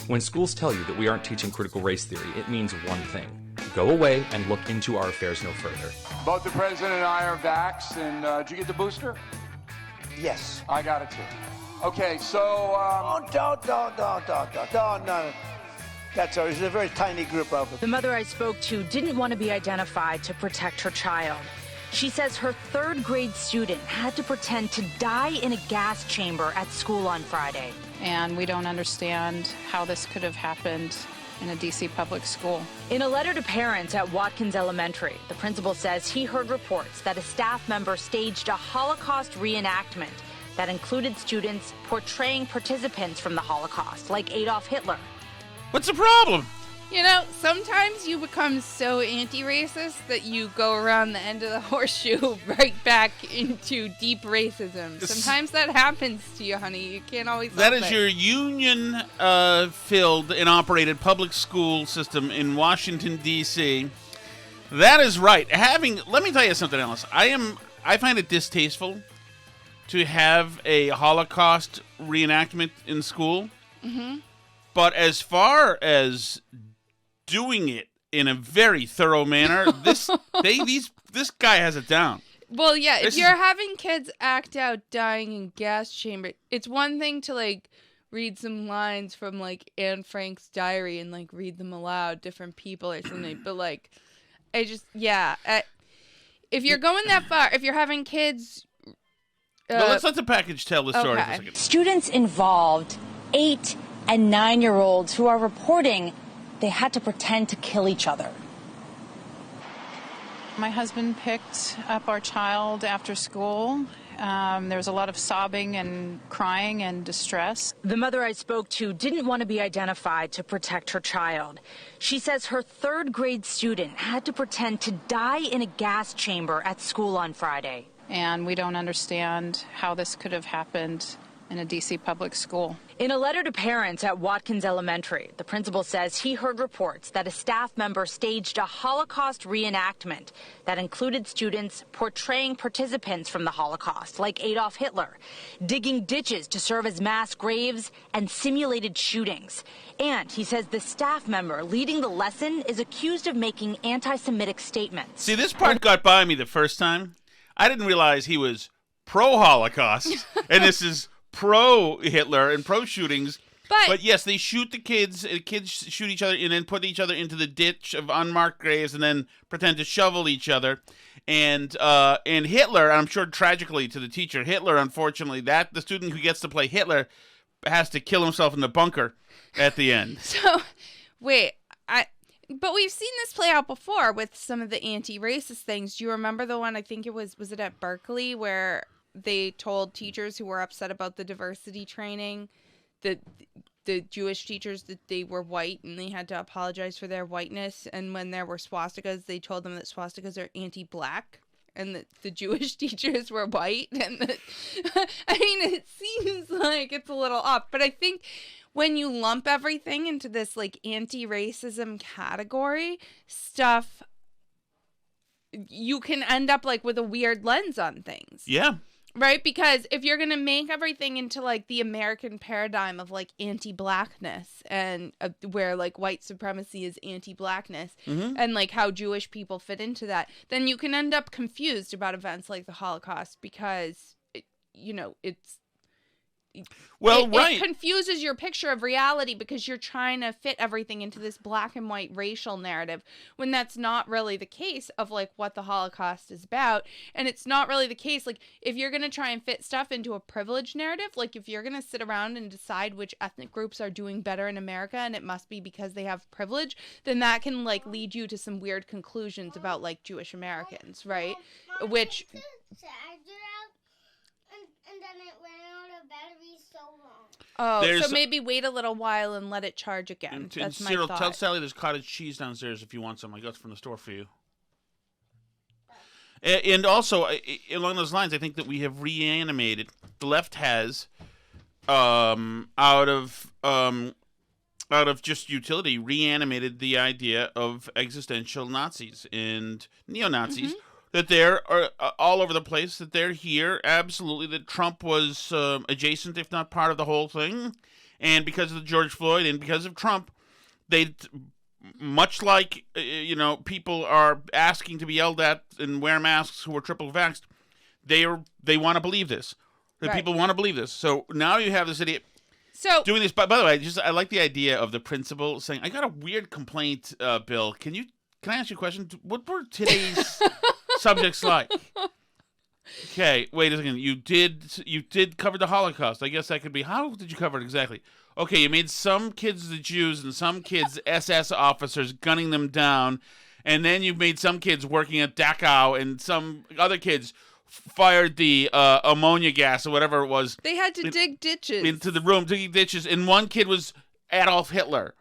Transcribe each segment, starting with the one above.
When schools tell you that we aren't teaching critical race theory, it means one thing. Go away and look into our affairs no further. Both the president and I are vaxxed, and did you get the booster? Yes. I got it too. Okay, so... Don't. No. That's all. It's a very tiny group of them. The mother I spoke to didn't want to be identified to protect her child. She says her third grade student had to pretend to die in a gas chamber at school on Friday. And we don't understand how this could have happened in a D.C. public school. In a letter to parents at Watkins Elementary, the principal says he heard reports that a staff member staged a Holocaust reenactment that included students portraying participants from the Holocaust, like Adolf Hitler. What's the problem? You know, sometimes you become so anti-racist that you go around the end of the horseshoe right back into deep racism. Sometimes that happens to you, honey. You can't always That help is it. your union-filled and operated public school system in Washington, D.C. That is right. Let me tell you something else. I find it distasteful to have a Holocaust reenactment in school. Mm-hmm. But as far as doing it in a very thorough manner, this guy has it down. Well, yeah, if you're having kids act out dying in gas chamber, it's one thing to, like, read some lines from, like, Anne Frank's diary and, like, read them aloud, different people or something. But, like, if you're going that far, if you're having kids... But let's let the package tell the story for a second. Students involved, 8 and 9-year-olds, who are reporting they had to pretend to kill each other. My husband picked up our child after school. There was a lot of sobbing and crying and distress. The mother I spoke to didn't want to be identified to protect her child. She says her third grade student had to pretend to die in a gas chamber at school on Friday. And we don't understand how this could have happened in a D.C. public school. In a letter to parents at Watkins Elementary, the principal says he heard reports that a staff member staged a Holocaust reenactment that included students portraying participants from the Holocaust, like Adolf Hitler, digging ditches to serve as mass graves, and simulated shootings. And he says the staff member leading the lesson is accused of making anti-Semitic statements. See, this part got by me the first time. I didn't realize he was pro-Holocaust, and this is pro-Hitler and pro-shootings. But yes, they shoot the kids, and kids shoot each other, and then put each other into the ditch of unmarked graves, and then pretend to shovel each other. And Hitler, I'm sure tragically to the teacher, Hitler, unfortunately, the student who gets to play Hitler has to kill himself in the bunker at the end. So, wait, but we've seen this play out before with some of the anti-racist things. Do you remember the one, I think it was it at Berkeley, where they told teachers who were upset about the diversity training, that the Jewish teachers, that they were white and they had to apologize for their whiteness, and when there were swastikas, they told them that swastikas are anti-black, and that the Jewish teachers were white, and that, I mean, it seems like it's a little off, but I think when you lump everything into this, like, anti-racism category stuff, you can end up, like, with a weird lens on things. Yeah. Right? Because if you're going to make everything into, like, the American paradigm of, like, anti-blackness and where, like, white supremacy is anti-blackness, Mm-hmm. and, like, how Jewish people fit into that, then you can end up confused about events like the Holocaust because, it confuses your picture of reality because you're trying to fit everything into this black and white racial narrative when that's not really the case of, like, what the Holocaust is about. And it's not really the case, like, if you're going to try and fit stuff into a privilege narrative, like, if you're going to sit around and decide which ethnic groups are doing better in America and it must be because they have privilege, then that can, like, lead you to some weird conclusions about, like, Jewish Americans, right? Which... And then it ran out of battery so long. Oh, so maybe wait a little while and let it charge again. That's my Cyril, thought. tell Sally there's cottage cheese downstairs if you want some. I got it from the store for you. And also, along those lines, I think that we have reanimated. The left has, out of just utility, reanimated the idea of existential Nazis and neo-Nazis. Mm-hmm. That they're all over the place, that they're here, absolutely, that Trump was adjacent, if not part of the whole thing, And because of George Floyd and because of Trump, they, much like, people are asking to be yelled at and wear masks who are triple vaxxed, they want to believe this. The people want to believe this. So now you have this idiot doing this. By the way, I like the idea of the principal saying, I got a weird complaint, Bill. Can I ask you a question? What were today's subjects like? Okay, wait a second. You did cover the Holocaust. I guess that could be. How did you cover it exactly? Okay, you made some kids the Jews and some kids SS officers gunning them down, and then you made some kids working at Dachau, and some other kids fired the ammonia gas or whatever it was. They had to dig ditches into the room, digging ditches, and one kid was Adolf Hitler.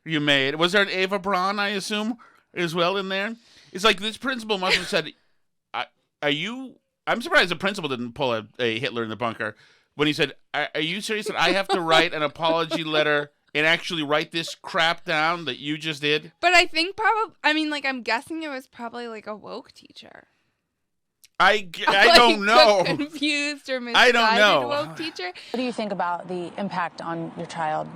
You made. Was there an Eva Braun, I assume, as well in there? It's like this principal must have said, "Are you?" I'm surprised the principal didn't pull a Hitler in the bunker when he said, are you serious that I have to write an apology letter and actually write this crap down that you just did? But I think I'm guessing it was probably like a woke teacher. I don't know. Confused or misguided I don't know. Woke teacher. What do you think about the impact on your child?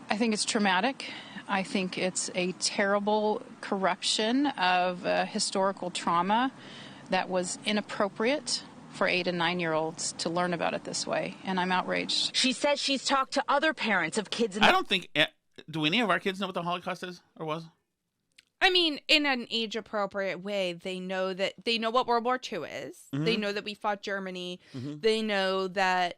I think it's traumatic. I think it's a terrible corruption of historical trauma that was inappropriate for 8 and 9-year-olds to learn about it this way, and I'm outraged. She says she's talked to other parents of kids. I don't think. Do any of our kids know what the Holocaust is or was? I mean, in an age-appropriate way, they know what World War II is. Mm-hmm. They know that we fought Germany. Mm-hmm. They know that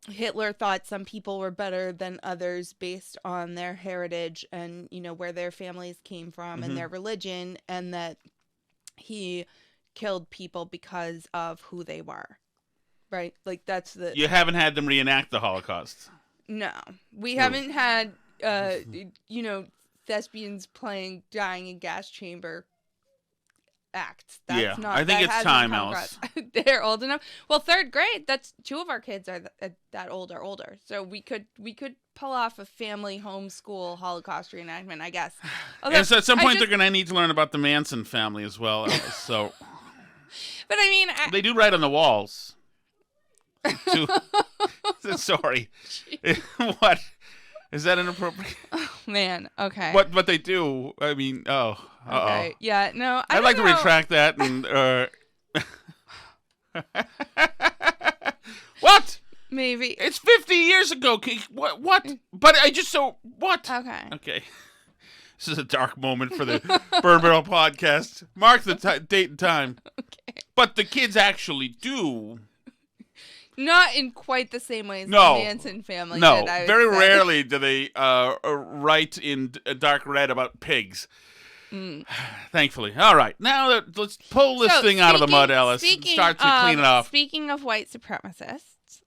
Hitler thought some people were better than others based on their heritage and, where their families came from and their religion, and that he killed people because of who they were, right? Like that's the. You haven't had them reenact the Holocaust. No, we haven't had, thespians dying in gas chamber acts. That's not. I think it's time, Alice. They're old enough. Well, 3rd grade. That's 2 of our kids are that old or older, so we could pull off a family homeschool Holocaust reenactment, I guess. Although, and so at some point they're going to need to learn about the Manson family as well, Alice, so. But I mean, they do write on the walls. Sorry. What? Is that inappropriate? Oh, man. Okay. What they do? I mean, Okay. Yeah. No. I'd like to retract that and. What? Maybe it's 50 years ago. What? But I just what? Okay. Okay. This is a dark moment for the Burn Barrel podcast. Mark the date and time. Okay. But the kids actually do. Not in quite the same way as the Manson family No, did, very rarely do they write in dark red about pigs. Thankfully. All right. Now let's pull this thing out of the mud, Alice, and start to clean it off. Speaking of white supremacists,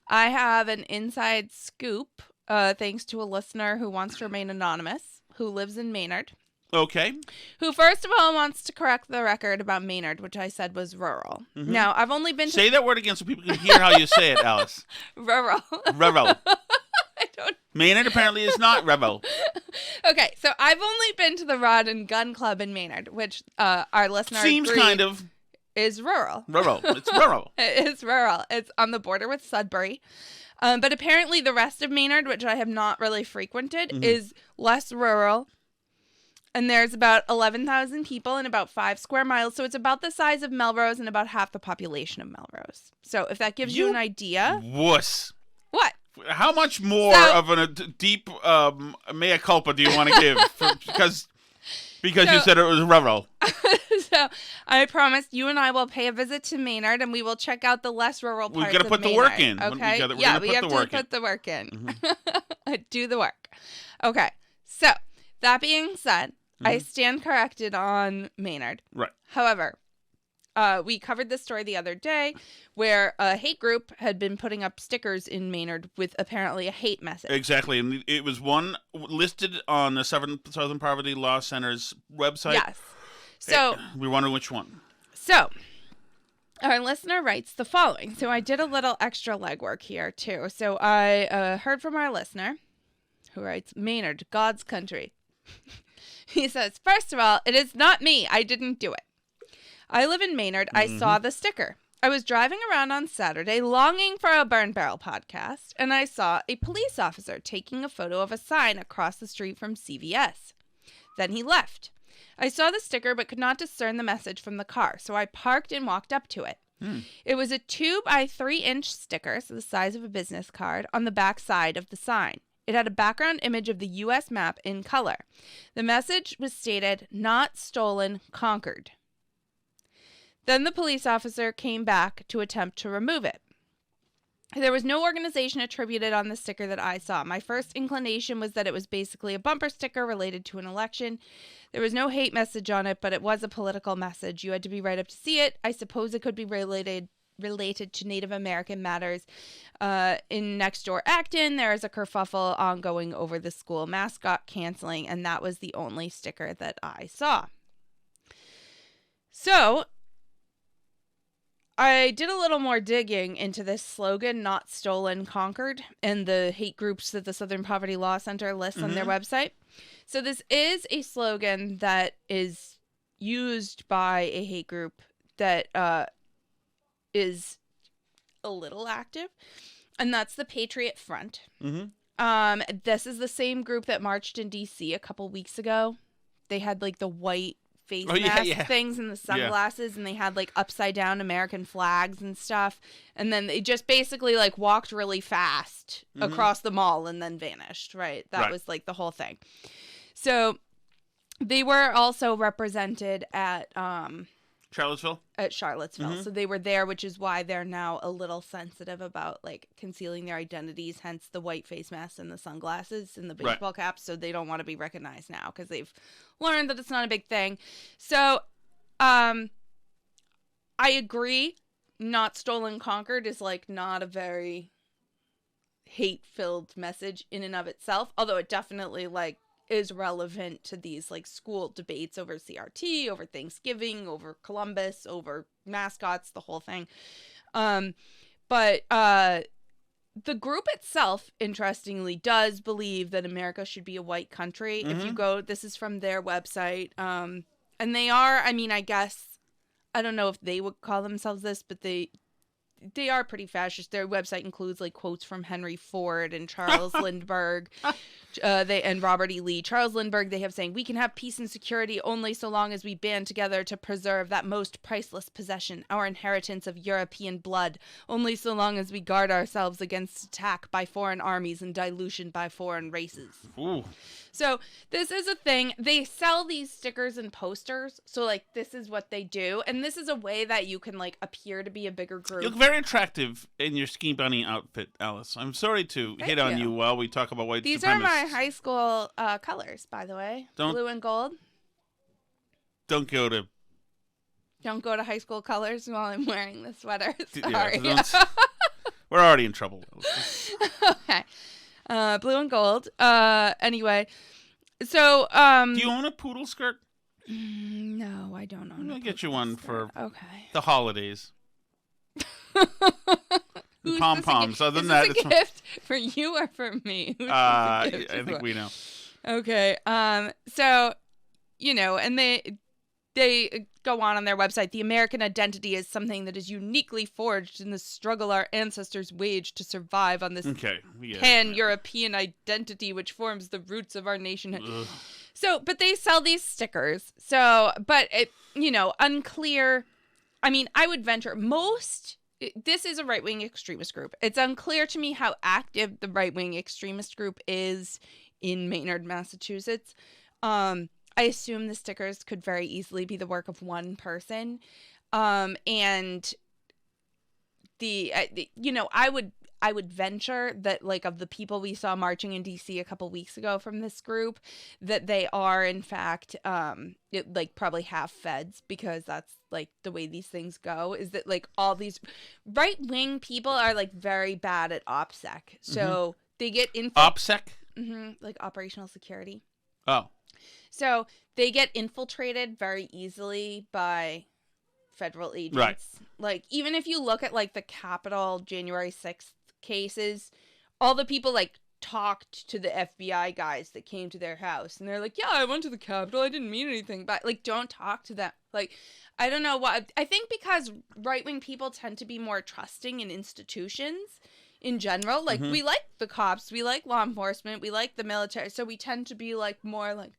I have an inside scoop thanks to a listener who wants to remain anonymous, who lives in Maynard. Okay. Who, first of all, wants to correct the record about Maynard, which I said was rural. Mm-hmm. Now, I've only been to... Say that word again so people can hear how you say it, Alice. Rural. Rural. I don't... Maynard apparently is not rural. Okay, so I've only been to the Rod and Gun Club in Maynard, which our listener seems kind of... is rural. Rural. It's rural. It is rural. It's on the border with Sudbury. But apparently the rest of Maynard, which I have not really frequented, is less rural. And there's about 11,000 people in about 5 square miles. So it's about the size of Melrose and about half the population of Melrose. So if that gives you an idea. Wuss. What? How much more of a deep mea culpa do you want to give? Because you said it was rural. So I promise you and I will pay a visit to Maynard and we will check out the less rural parts of Maynard. We've got to put the work in. Okay? We have to put the work in. Mm-hmm. Do the work. Okay. So that being said, I stand corrected on Maynard. Right. However, we covered this story the other day where a hate group had been putting up stickers in Maynard with apparently a hate message. Exactly. And it was one listed on the Southern Poverty Law Center's website. Yes. So we wonder which one. So our listener writes the following. So I did a little extra legwork here too. So I heard from our listener who writes, Maynard, God's country. He says, first of all, it is not me. I didn't do it. I live in Maynard. I saw the sticker. I was driving around on Saturday longing for a Burn Barrel podcast, and I saw a police officer taking a photo of a sign across the street from CVS. Then he left. I saw the sticker but could not discern the message from the car, so I parked and walked up to it. It was a 2 by 3 inch sticker, so the size of a business card, on the back side of the sign. It had a background image of the U.S. map in color. The message was stated, "Not stolen, conquered." Then the police officer came back to attempt to remove it. There was no organization attributed on the sticker that I saw. My first inclination was that it was basically a bumper sticker related to an election. There was no hate message on it, but it was a political message. You had to be right up to see it. I suppose it could be related to Native American matters. In next door Acton, there is a kerfuffle ongoing over the school mascot canceling, and that was the only sticker that I saw. So I did a little more digging into this slogan, "Not stolen, conquered," and the hate groups that the Southern Poverty Law Center lists on their website. So this is a slogan that is used by a hate group that is a little active, and that's the Patriot Front. This is the same group that marched in D.C. a couple weeks ago. They had like the white face mask things and the sunglasses, and they had like upside down American flags and stuff, and then they just basically like walked really fast across the mall and then vanished. That was like the whole thing. So they were also represented at Charlottesville. So they were there, which is why they're now a little sensitive about like concealing their identities, hence the white face masks and the sunglasses and the baseball caps. So they don't want to be recognized now because they've learned that it's not a big thing. So I agree, "Not stolen, conquered" is like not a very hate-filled message in and of itself, although it definitely like is relevant to these like school debates over CRT, over Thanksgiving, over Columbus, over mascots, the whole thing. But the group itself, interestingly, does believe that America should be a white country. If you go, this is from their website. And they are, I mean, I guess, I don't know if they would call themselves this, but they are pretty fascist. Their website includes like quotes from Henry Ford and Charles Lindbergh, and Robert E. Lee. Charles Lindbergh, they have saying, "We can have peace and security only so long as we band together to preserve that most priceless possession, our inheritance of European blood, only so long as we guard ourselves against attack by foreign armies and dilution by foreign races." Ooh. So this is a thing. They sell these stickers and posters. So like this is what they do. And this is a way that you can like appear to be a bigger group. You look very attractive in your Ski Bunny outfit, Alice. I'm sorry to hit on you while we talk about white supremacists. These are my high school colors, by the way. Blue and gold. Don't go to high school colors while I'm wearing the sweater. Sorry. We're already in trouble. Okay. Blue and gold. Anyway, so do you own a poodle skirt? No, I don't own. I'll get you one skirt. for okay. the holidays. Pom poms. Other than that, it's a gift for you or for me. I think we know. Okay. So, you know, and they go on their website. "The American identity is something that is uniquely forged in the struggle our ancestors waged to survive on this pan-European identity, which forms the roots of our nation." So, but they sell these stickers. So, but it, you know, unclear. I mean, I would venture this is a right-wing extremist group. It's unclear to me how active the right-wing extremist group is in Maynard, Massachusetts. I assume the stickers could very easily be the work of one person. And you know, I would venture that like of the people we saw marching in DC a couple weeks ago from this group, that they are in fact like probably half feds, because that's like the way these things go, is that like all these right wing people are like very bad at OPSEC. So they get OPSEC? Like operational security. Oh. So they get infiltrated very easily by federal agents. Right. Like, even if you look at like the Capitol January 6th cases, all the people like talked to the FBI guys that came to their house, and they're like, yeah, I went to the Capitol, I didn't mean anything, but like, don't talk to them. Like, I don't know what, I think because right-wing people tend to be more trusting in institutions in general. Like, we like the cops, we like law enforcement, we like the military, so we tend to be like more like,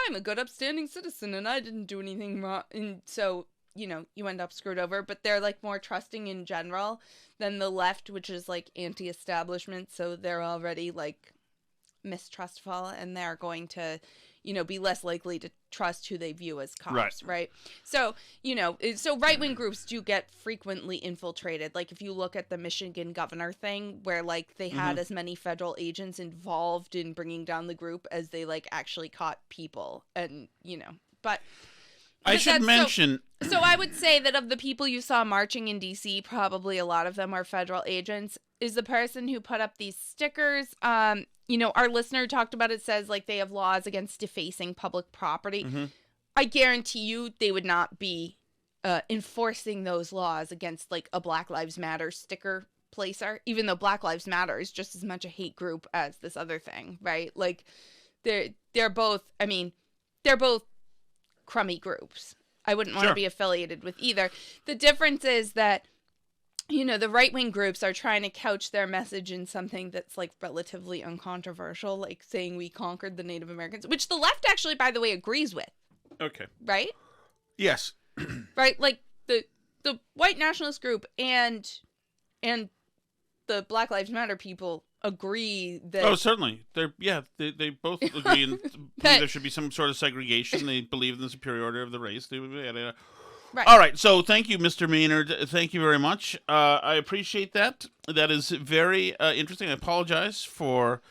I'm a good upstanding citizen and I didn't do anything wrong, and so, you know, you end up screwed over. But they're like more trusting in general than the left, which is like anti-establishment, so they're already like mistrustful, and they're going to, you know, be less likely to trust who they view as cops, right? So, you know, so right-wing groups do get frequently infiltrated. Like, if you look at the Michigan governor thing, where like they had as many federal agents involved in bringing down the group as they like actually caught people, and you know, but I should mention. So I would say that of the people you saw marching in D.C., probably a lot of them are federal agents. Is the person who put up these stickers, you know, our listener talked about it, says like they have laws against defacing public property. I guarantee you they would not be enforcing those laws against like a Black Lives Matter sticker placer, even though Black Lives Matter is just as much a hate group as this other thing, right? Like they're both, I mean, they're both crummy groups. I wouldn't want to be affiliated with either. The difference is that, you know, the right-wing groups are trying to couch their message in something that's like relatively uncontroversial, like saying we conquered the Native Americans, which the left actually, by the way, agrees with. Okay. Right? Yes. Right? Like the white nationalist group and the Black Lives Matter people agree that... Oh, certainly. They both agree and believe there should be some sort of segregation. They believe in the superiority of the race. Right. All right. So thank you, Mr. Maynard. Thank you very much. I appreciate that. That is very interesting. I apologize for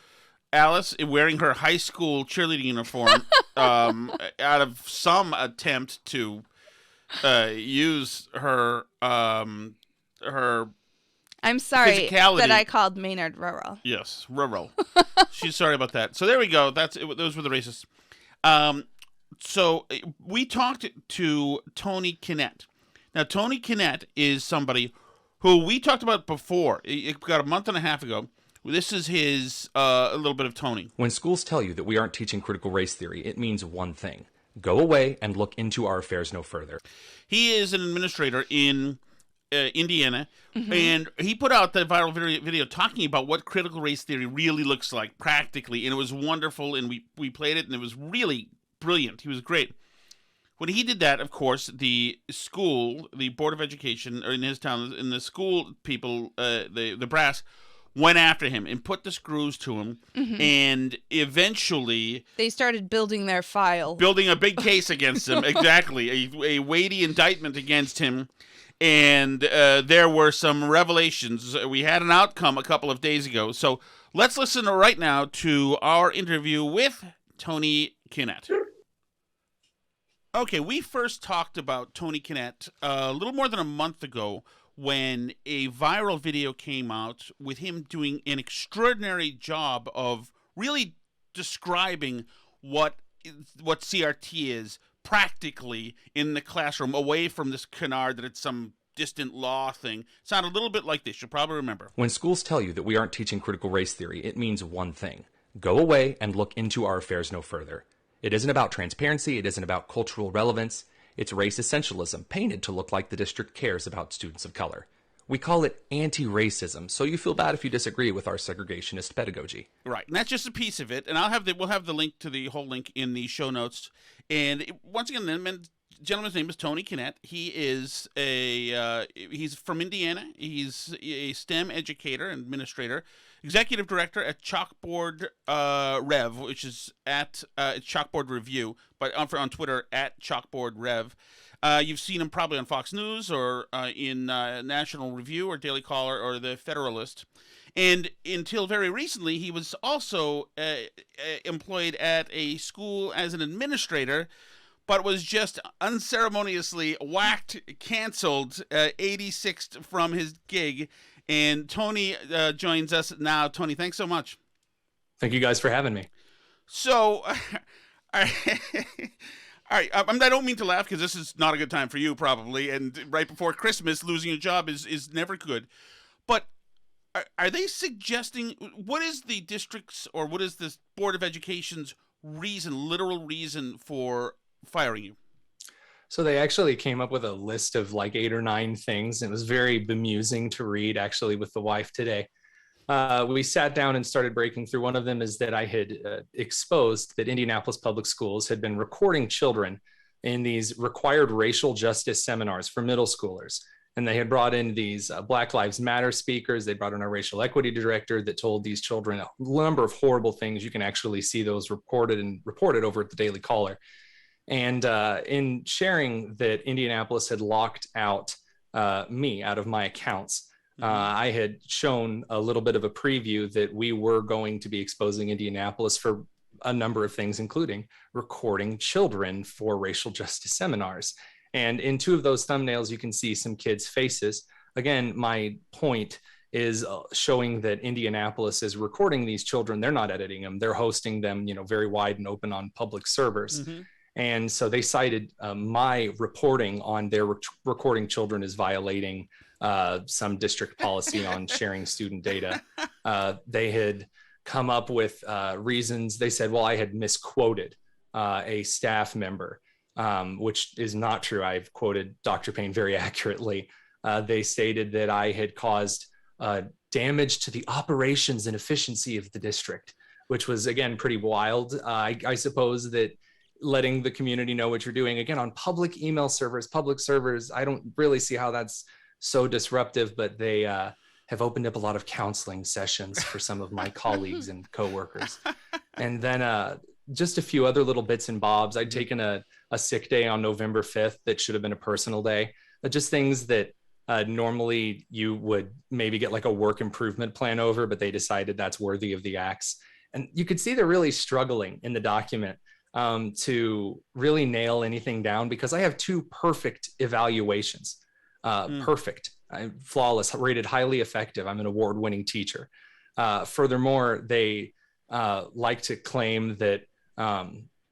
Alice wearing her high school cheerleading uniform out of some attempt to use her I'm sorry physicality. that I called Maynard rural. Yes, rural. She's sorry about that. So there we go. Those were the racists. So we talked to Tony Kinnett. Now, Tony Kinnett is somebody who we talked about before. It got a month and a half ago. This is his a little bit of Tony. When schools tell you that we aren't teaching critical race theory, it means one thing. Go away and look into our affairs no further. He is an administrator in Indiana, and he put out that viral video talking about what critical race theory really looks like practically, and it was wonderful, and we played it, and it was really brilliant. He was great. When he did that, of course, the school, the Board of Education in his town, and the school people, the brass, went after him and put the screws to him, and eventually... They started building their file. Building a big case against him, exactly, a weighty indictment against him. And there were some revelations. We had an outcome a couple of days ago. So let's listen right now to our interview with Tony Kinnett. Okay, we first talked about Tony Kinnett a little more than a month ago when a viral video came out with him doing an extraordinary job of really describing what CRT is practically in the classroom, away from this canard that it's some distant law thing. Sound a little bit like this. You'll probably remember. When schools tell you that we aren't teaching critical race theory, it means one thing. Go away and look into our affairs no further. It isn't about transparency. It isn't about cultural relevance. It's race essentialism, painted to look like the district cares about students of color. We call it anti-racism, so you feel bad if you disagree with our segregationist pedagogy. Right, and that's just a piece of it. And we'll have the link to the whole link in the show notes. And once again, the gentleman's name is Tony Kinnett. He is he's from Indiana. He's a STEM educator and administrator, executive director at Chalkboard Rev, which is at Chalkboard Review, but on Twitter at Chalkboard Rev. You've seen him probably on Fox News or in National Review or Daily Caller or The Federalist. And until very recently, he was also employed at a school as an administrator, but was just unceremoniously canceled, 86th from his gig. And Tony joins us now. Tony, thanks so much. Thank you guys for having me. So, all right, I don't mean to laugh because this is not a good time for you probably, and right before Christmas, losing a job is never good. But are they suggesting, what is the district's or what is this Board of Education's literal reason for firing you? So they actually came up with a list of like 8 or 9 things. It was very bemusing to read, actually, with the wife today. We sat down and started breaking through. One of them is that I had exposed that Indianapolis Public Schools had been recording children in these required racial justice seminars for middle schoolers. And they had brought in these Black Lives Matter speakers. They brought in a racial equity director that told these children a number of horrible things. You can actually see those reported over at the Daily Caller. And in sharing that Indianapolis had locked out me out of my accounts, I had shown a little bit of a preview that we were going to be exposing Indianapolis for a number of things, including recording children for racial justice seminars. And in 2 of those thumbnails, you can see some kids' faces. Again, my point is showing that Indianapolis is recording these children. They're not editing them. They're hosting them, very wide and open on public servers. Mm-hmm. And so they cited my reporting on their recording children as violating some district policy on sharing student data. They had come up with reasons. They said, well, I had misquoted a staff member. Which is not true. I've quoted Dr. Payne very accurately. They stated that I had caused damage to the operations and efficiency of the district, which was, again, pretty wild. I suppose that letting the community know what you're doing, again, on public email servers, public servers, I don't really see how that's so disruptive, but they have opened up a lot of counseling sessions for some of my colleagues and coworkers. And then just a few other little bits and bobs. I'd taken a sick day on November 5th that should have been a personal day. Just things that normally you would maybe get like a work improvement plan over, but they decided that's worthy of the axe. And you could see they're really struggling in the document to really nail anything down, because I have 2 perfect evaluations. Perfect, flawless, rated highly effective. I'm an award-winning teacher. Furthermore, they like to claim that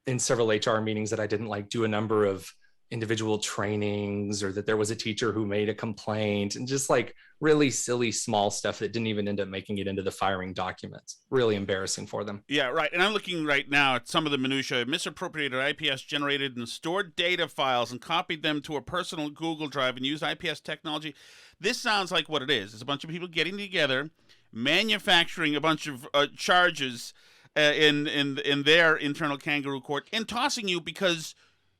in several HR meetings that I didn't do a number of individual trainings, or that there was a teacher who made a complaint, and just really silly small stuff that didn't even end up making it into the firing documents. Really embarrassing for them. Yeah, right. And I'm looking right now at some of the minutiae. Misappropriated IPS generated and stored data files and copied them to a personal Google Drive and used IPS technology. This sounds like what it is. It's a bunch of people getting together, manufacturing a bunch of charges in their internal kangaroo court, and tossing you because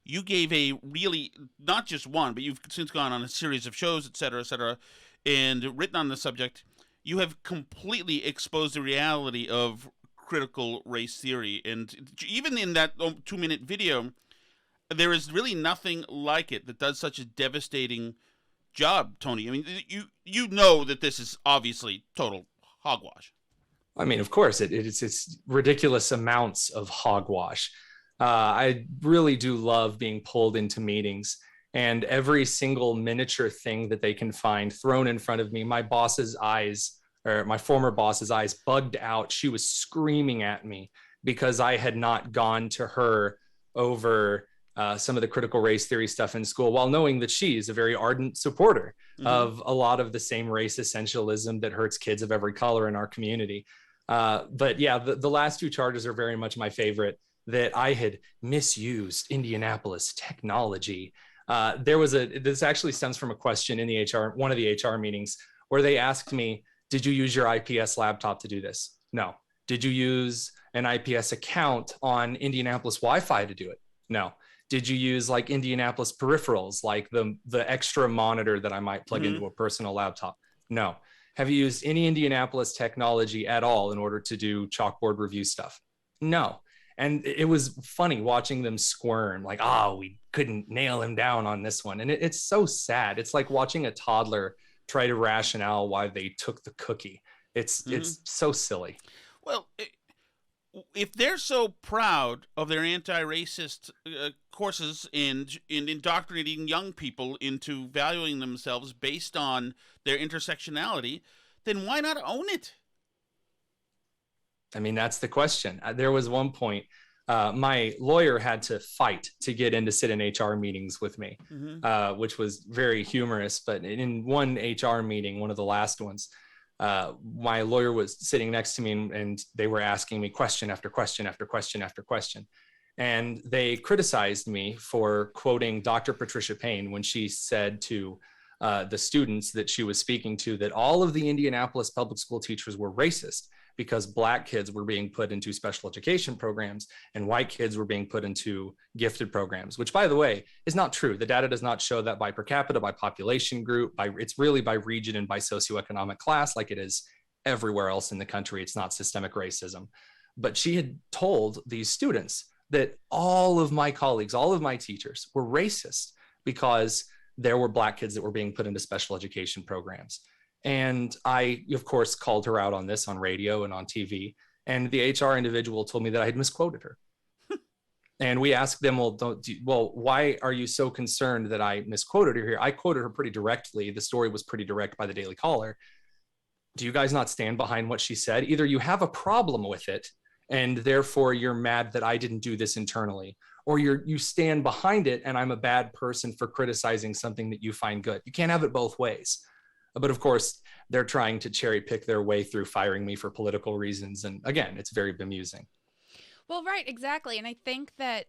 you gave a really, not just one, but you've since gone on a series of shows, et cetera, and written on the subject. You have completely exposed the reality of critical race theory. And even in that 2-minute video, there is really nothing like it that does such a devastating job, Tony. I mean, you know that this is obviously total hogwash. I mean, of course, it's ridiculous amounts of hogwash. I really do love being pulled into meetings, and every single miniature thing that they can find thrown in front of me. My boss's eyes, or my former boss's eyes, bugged out. She was screaming at me because I had not gone to her over some of the critical race theory stuff in school, while knowing that she is a very ardent supporter of a lot of the same race essentialism that hurts kids of every color in our community. But yeah, the last 2 charges are very much my favorite, that I had misused Indianapolis technology. This actually stems from a question in one of the HR meetings, where they asked me, did you use your IPS laptop to do this? No. Did you use an IPS account on Indianapolis Wi-Fi to do it? No. Did you use Indianapolis peripherals, like the extra monitor that I might plug into a personal laptop? No. Have you used any Indianapolis technology at all in order to do chalkboard review stuff? No. And it was funny watching them squirm, we couldn't nail him down on this one. And it's so sad. It's like watching a toddler try to rationale why they took the cookie. It's so silly. Well, if they're so proud of their anti-racist courses and indoctrinating young people into valuing themselves based on their intersectionality, then why not own it? I mean, that's the question. There was one point, my lawyer had to fight to get in to sit in HR meetings with me, which was very humorous. But in one HR meeting, one of the last ones, my lawyer was sitting next to me, and they were asking me question after question after question after question. And they criticized me for quoting Dr. Patricia Payne when she said to the students that she was speaking to that all of the Indianapolis public school teachers were racist because Black kids were being put into special education programs and white kids were being put into gifted programs, which, by the way, is not true. The data does not show that by per capita, by population group, it's really by region and by socioeconomic class, like it is everywhere else in the country. It's not systemic racism. But she had told these students that all of my colleagues, all of my teachers were racist because there were Black kids that were being put into special education programs. And I, of course, called her out on this on radio and on TV. And the HR individual told me that I had misquoted her. And we asked them, well, why are you so concerned that I misquoted her here? I quoted her pretty directly. The story was pretty direct by the Daily Caller. Do you guys not stand behind what she said? Either you have a problem with it, and therefore you're mad that I didn't do this internally, or you stand behind it and I'm a bad person for criticizing something that you find good. You can't have it both ways. But of course, they're trying to cherry pick their way through firing me for political reasons. And again, it's very bemusing. Well, right, exactly. And I think that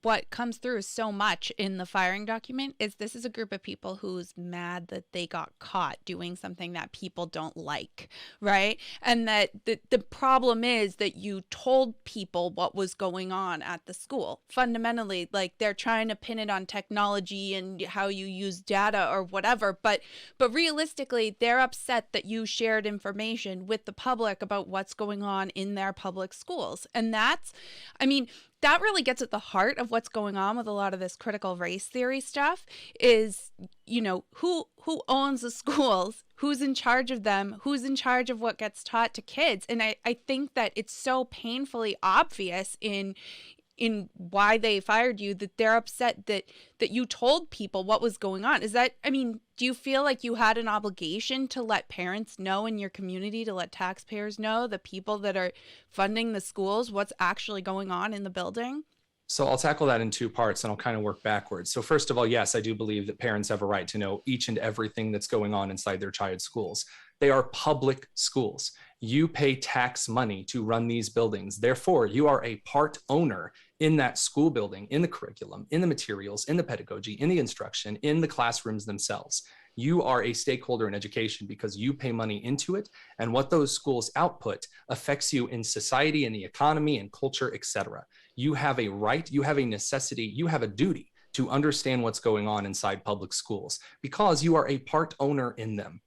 what comes through so much in the firing document is this is a group of people who's mad that they got caught doing something that people don't like, right? And that the problem is that you told people what was going on at the school. Fundamentally, like they're trying to pin it on technology and how you use data or whatever. But realistically, they're upset that you shared information with the public about what's going on in their public schools. And that really gets at the heart of what's going on with a lot of this critical race theory stuff is, who owns the schools, who's in charge of them, who's in charge of what gets taught to kids. And I think that it's so painfully obvious in why they fired you that they're upset that you told people what was going on. Do you feel like you had an obligation to let parents know in your community, to let taxpayers know, the people that are funding the schools, what's actually going on in the building? So I'll tackle that in two parts and I'll kind of work backwards. So first of all, yes, I do believe that parents have a right to know each and everything that's going on inside their child's schools. They are public schools. You pay tax money to run these buildings. Therefore, you are a part owner in that school building, in the curriculum, in the materials, in the pedagogy, in the instruction, in the classrooms themselves. You are a stakeholder in education because you pay money into it, and what those schools output affects you in society, in the economy, and culture, etc. You have a right, you have a necessity, you have a duty to understand what's going on inside public schools because you are a part owner in them.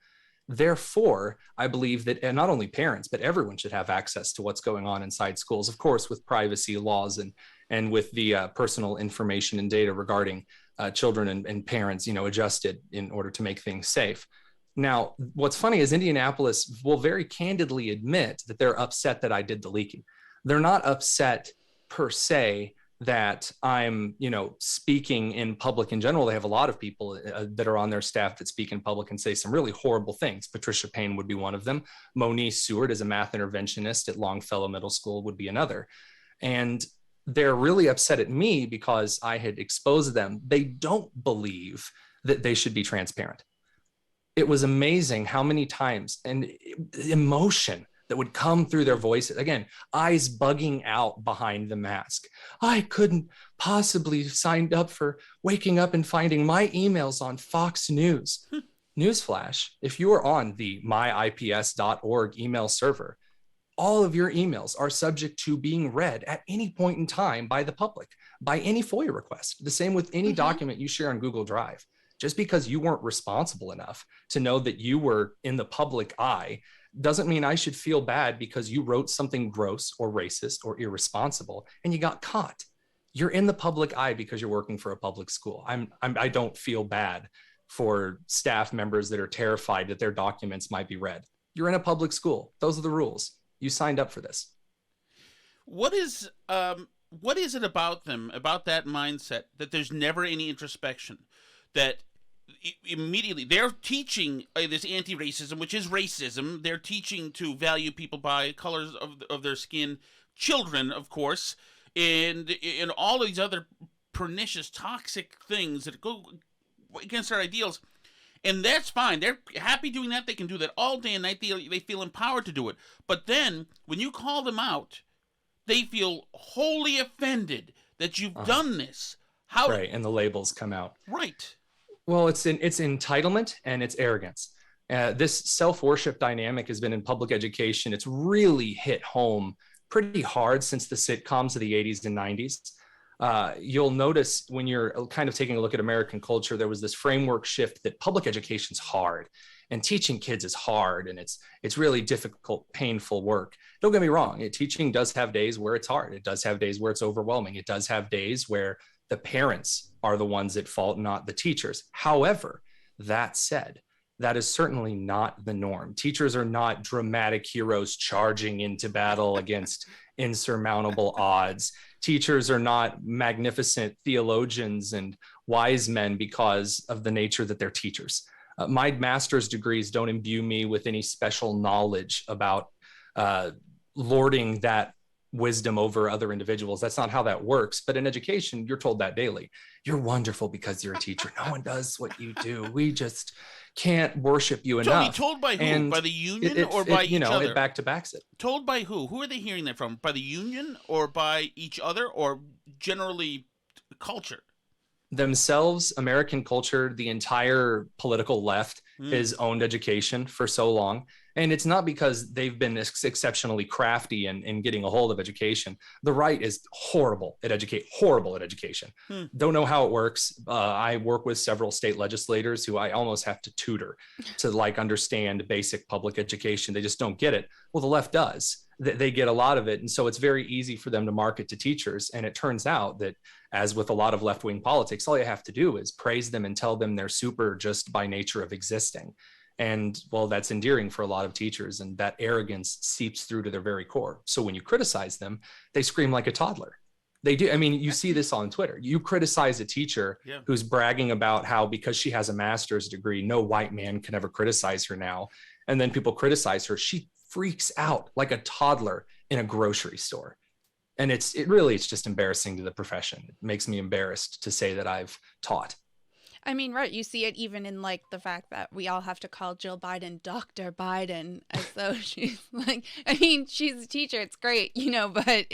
Therefore, I believe that not only parents, but everyone should have access to what's going on inside schools, of course, with privacy laws and with the personal information and data regarding children and parents, adjusted in order to make things safe. Now, what's funny is Indianapolis will very candidly admit that they're upset that I did the leaking. They're not upset per se that I'm, speaking in public in general. They have a lot of people that are on their staff that speak in public and say some really horrible things. Patricia Payne would be one of them. Moniece Seward is a math interventionist at Longfellow Middle School would be another. And they're really upset at me because I had exposed them. They don't believe that they should be transparent. It was amazing how many times and emotion that would come through their voices. Again, eyes bugging out behind the mask. I couldn't possibly have signed up for waking up and finding my emails on Fox News. Newsflash, if you are on the myips.org email server, all of your emails are subject to being read at any point in time by the public, by any FOIA request. The same with any document you share on Google Drive. Just because you weren't responsible enough to know that you were in the public eye doesn't mean I should feel bad because you wrote something gross or racist or irresponsible and you got caught. You're in the public eye because you're working for a public school. I don't feel bad for staff members that are terrified that their documents might be read. You're in a public school. Those are the rules. You signed up for this. What is it about them, about that mindset, that there's never any introspection, that immediately they're teaching this anti-racism, which is racism. They're teaching to value people by colors of their skin, children, of course, and all of these other pernicious, toxic things that go against our ideals. And that's fine. They're happy doing that. They can do that all day and night. They feel empowered to do it. But then, when you call them out, they feel wholly offended that you've done this. How? Right, and the labels come out. Right. Well, it's entitlement and it's arrogance. This self-worship dynamic has been in public education. It's really hit home pretty hard since the sitcoms of the 80s and 90s. You'll notice when you're kind of taking a look at American culture, there was this framework shift that public education's hard and teaching kids is hard, and it's really difficult, painful work. Don't get me wrong. Teaching does have days where it's hard. It does have days where it's overwhelming. It does have days where the parents are the ones at fault, not the teachers. However, that said, that is certainly not the norm. Teachers are not dramatic heroes charging into battle against insurmountable odds. Teachers are not magnificent theologians and wise men because of the nature that they're teachers. My master's degrees don't imbue me with any special knowledge about lording that wisdom over other individuals. That's not how that works. But in education, you're told that daily. You're wonderful because you're a teacher. No one does what you do. We just can't worship you enough. Told by who? And by the union or by each other? It back-to-backs it. Told by who? Who are they hearing that from? By the union or by each other or generally culture? Themselves, American culture, the entire political left has owned education for so long. And it's not because they've been exceptionally crafty in getting a hold of education. The right is horrible at education. Don't know how it works. I work with several state legislators who I almost have to tutor to understand basic public education. They just don't get it. Well, the left does. They get a lot of it. And so it's very easy for them to market to teachers. And it turns out that, as with a lot of left-wing politics, all you have to do is praise them and tell them they're super just by nature of existing. And well, that's endearing for a lot of teachers, and that arrogance seeps through to their very core. So when you criticize them, they scream like a toddler. They do. I mean, you see this on Twitter. You criticize a teacher who's bragging about how because she has a master's degree, no white man can ever criticize her now. And then people criticize her. She freaks out like a toddler in a grocery store. And it's just embarrassing to the profession. It makes me embarrassed to say that I've taught. I mean, right. You see it even in like the fact that we all have to call Jill Biden Dr. Biden as though she's like, I mean, she's a teacher. It's great, but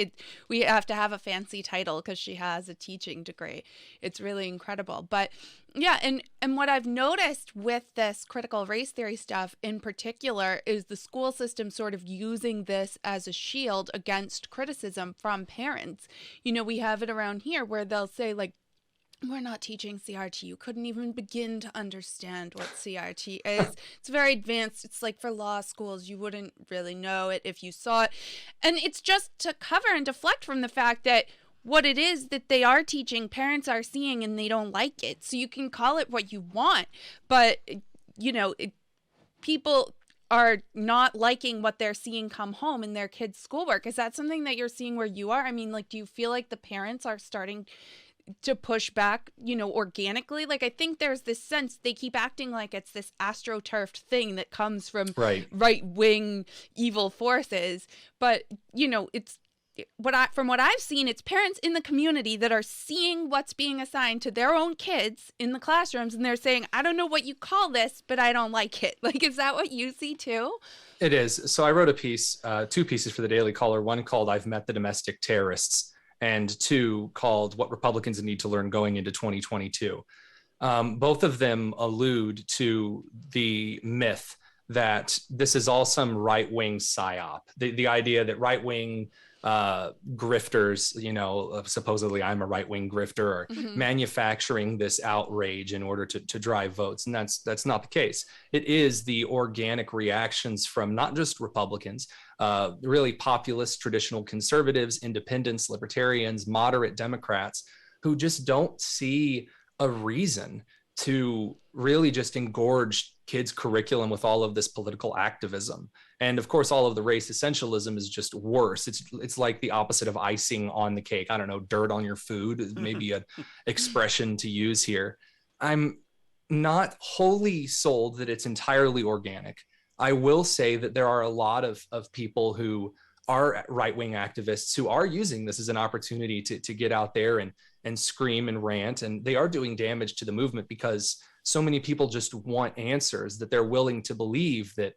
we have to have a fancy title because she has a teaching degree. It's really incredible. But yeah. And what I've noticed with this critical race theory stuff in particular is the school system sort of using this as a shield against criticism from parents. We have it around here where they'll say like, we're not teaching CRT. You couldn't even begin to understand what CRT is. It's very advanced. It's like for law schools. You wouldn't really know it if you saw it. And it's just to cover and deflect from the fact that what it is that they are teaching, parents are seeing and they don't like it. So you can call it what you want. But, people are not liking what they're seeing come home in their kids' schoolwork. Is that something that you're seeing where you are? I mean, like, do you feel like the parents are starting to push back, organically? Like, I think there's this sense they keep acting like it's this astroturfed thing that comes from right-wing evil forces. But, it's from what I've seen, it's parents in the community that are seeing what's being assigned to their own kids in the classrooms. And they're saying, I don't know what you call this, but I don't like it. Like, is that what you see too? It is. So I wrote a piece, 2 pieces for the Daily Caller, one called I've Met the Domestic Terrorists, and 2 called What Republicans Need to Learn Going into 2022. Both of them allude to the myth that this is all some right-wing psyop, the idea that right-wing grifters, supposedly I'm a right-wing grifter, are manufacturing this outrage in order to drive votes. And that's not the case. It is the organic reactions from not just Republicans, really populist, traditional conservatives, independents, libertarians, moderate Democrats, who just don't see a reason to really just engorge kids' curriculum with all of this political activism. And of course, all of the race essentialism is just worse. It's like the opposite of icing on the cake. I don't know, dirt on your food, maybe an expression to use here. I'm not wholly sold that it's entirely organic. I will say that there are a lot of people who are right-wing activists who are using this as an opportunity to get out there and scream and rant. And they are doing damage to the movement because so many people just want answers, that they're willing to believe that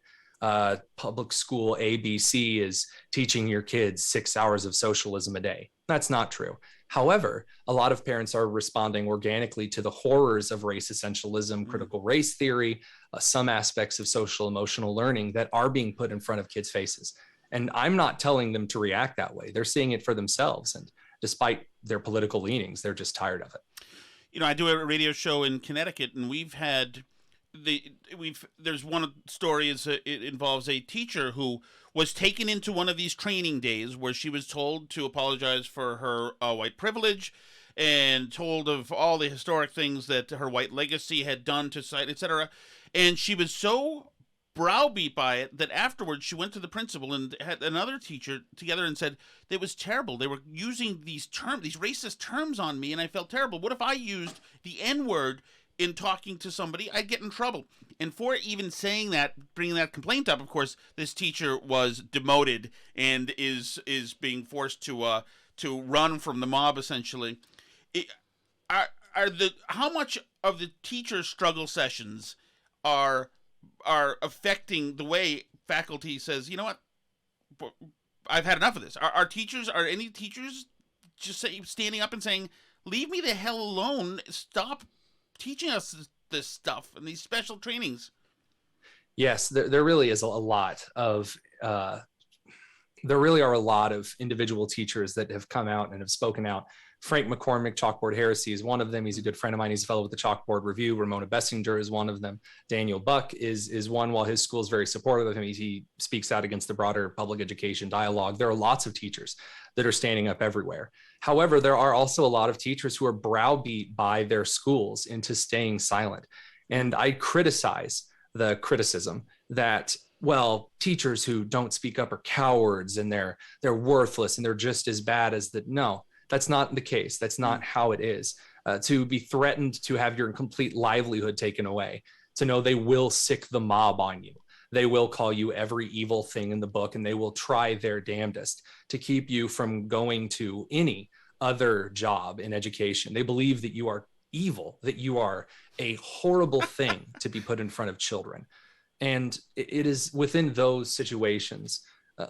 public school ABC is teaching your kids 6 hours of socialism a day. That's not true. However, a lot of parents are responding organically to the horrors of race essentialism, critical race theory, some aspects of social emotional learning that are being put in front of kids' faces. And I'm not telling them to react that way. They're seeing it for themselves. And despite their political leanings, they're just tired of it. You know, I do a radio show in Connecticut, and we've had there's one story it involves a teacher who was taken into one of these training days where she was told to apologize for her white privilege and told of all the historic things that her white legacy had done to society, etc. And she was so browbeat by it that afterwards she went to the principal and had another teacher together and said it was terrible. They were using these racist terms on me, and I felt terrible. What if I used the N-word in talking to somebody? I'd get in trouble. And for even saying that, bringing that complaint up, of course, this teacher was demoted and is being forced to run from the mob, essentially. How much of the teacher struggle sessions are affecting the way faculty says, you know what, I've had enough of this? Are any teachers just standing up and saying, leave me the hell alone, stop teaching us this stuff and these special trainings? Yes, there really is a lot of there really are a lot of individual teachers that have come out and have spoken out. Frank McCormick, Chalkboard Heresy, is one of them. He's a good friend of mine. He's a fellow with the Chalkboard Review. Ramona Bessinger is one of them. Daniel Buck is one. While his school is very supportive of him, he speaks out against the broader public education dialogue. There are lots of teachers that are standing up everywhere. However, there are also a lot of teachers who are browbeat by their schools into staying silent. And I criticize the criticism that, well, teachers who don't speak up are cowards and they're worthless and they're just as bad as the. No, that's not the case. That's not how it is. To be threatened to have your complete livelihood taken away, to know they will sick the mob on you. They will call you every evil thing in the book, and they will try their damnedest to keep you from going to any other job in education. They believe that you are evil, that you are a horrible thing to be put in front of children. And it is within those situations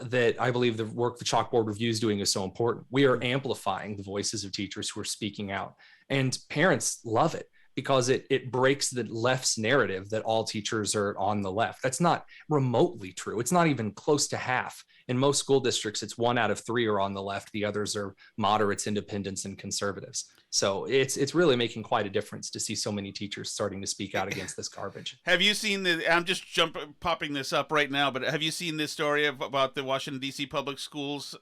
that I believe the work the Chalkboard Review is doing is so important. We are amplifying the voices of teachers who are speaking out, and parents love it because it breaks the left's narrative that all teachers are on the left. That's not remotely true. It's not even close to half. In most school districts, it's 1 out of 3 are on the left. The others are moderates, independents, and conservatives. So it's really making quite a difference to see so many teachers starting to speak out against this garbage. Have you seen I'm just popping this up right now, but have you seen this story about the Washington, D.C. public schools